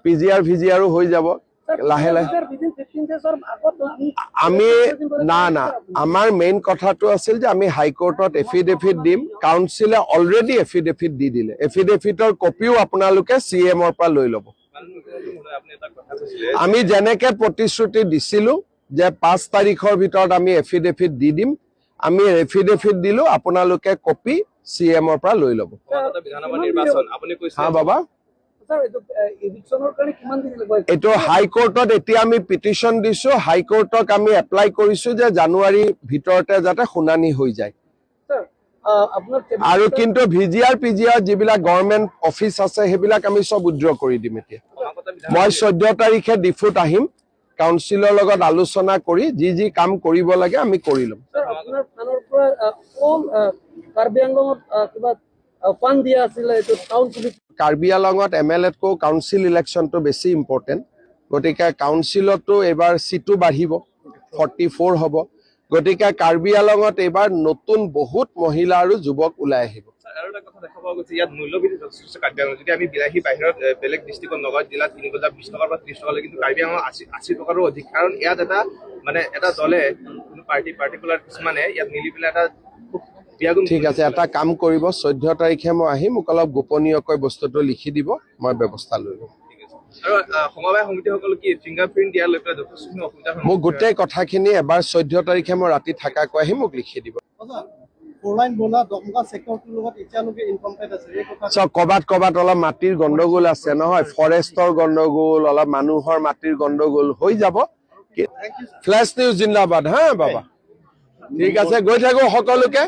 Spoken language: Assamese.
পিজিআৰ ভিজিআৰো হৈ যাব লাহে লাহে আমি না আমাৰ মেইন কথাটো আছিল যে আমি হাইকোৰ্টত এফিডেভিট দিম কাউন্সিলে অলৰেডি এফিডেভিট দি দিলে এফিডেভিটৰ কপিও আপোনালোকে CMৰ পৰা লৈ ল'ব আমি যেনেকে প্ৰতিশ্ৰুতি দিছিলো যে 5 তাৰিখৰ ভিতৰত আমি এফিডেভিট দি দিম আমি এফিডেভিট দিলো আপোনালোকে কপি CMৰ পৰা লৈ ল'ব হা বাবা এটো হাইকোৰ্টত এতিয়া আমি পিটিশন দিছো হাইকোৰ্টক আমি এপ্লাই কৰিছো যে জানুৱাৰী ভিতৰতে যাতে শুনানি হৈ যায় আৰু কিন্তু ভিজিআৰ পিজিআৰ যিবিলাক গভৰ্ণমেণ্ট অফিচ আছে সেইবিলাক আমি সব উইথড্ৰ কৰি দিম এতিয়া মই 14 তাৰিখে ডিফুত আহিম কাউন্সিলৰ লগত আলোচনা কৰি যি কাম কৰিব লাগে আমি কৰি লম আপোনাৰ ফানৰ পৰা কাৰ্বি আংলঙত কিবা ফান্ড দিয়া আছিল এটো কাউন্সিল কাৰ্বি আংলঙত MLA কো কাউন্সিল ইলেকশনটো বেছি ইম্পৰ্টেন্ট গতিকে কাউন্সিলতো এবাৰ সিটু বাঢ়িব 44 হ'ব গতিকে কাৰ্বি আংলঙত এবাৰ নতুন বহুত মহিলা আৰু যুৱক ওলাই আহিব আৰু এটা কথা দেখা পোৱা গৈছে ইয়াত মূল্যবৃদ্ধি যথেষ্ট কাৰ্বি আংলঙত যদি আমি বিলাহী বাহিৰত বেলেগ ডিষ্ট্ৰিক্টত নগদ জিলাত 3 বজাৰ 20 টকাৰ পৰা 30 টকালৈ কিন্তু কাৰ্বি আংলঙত 80 টকাৰো অধিক কাৰণ ইয়াত এটা দলে কোনো পাৰ্টিকুলাৰ কিছুমানে ইয়াত মিলি পেলাই এটা ঠিক আছে এটা কাম কৰিব 14 তাৰিখে মই আহিম মোক অলপ গোপনীয়কৈ বস্তুটো লিখি দিব মই ব্যৱস্থা লৈ ল'ম আৰু সমবায় সমিতিসকল কি ফিংগাৰপ্ৰিন্ট দিয়া লৈ পেলাই যথেষ্ট অসুবিধা মোক গোটেই কথাখিনি এবাৰ 14 তাৰিখে মই ৰাতি থাকাকৈ আহিম মোক লিখি দিব কবাত অলপ মাটিৰ গণ্ডগোল আছে নহয় ফৰেষ্টৰ গণ্ডগোল অলপ মানুহৰ মাটিৰ গণ্ডগোল হৈ যাব ফ্লেশ নিউজ জিন্দাবাদ হা বাবা ঠিক আছে গৈ থাকো সকলোকে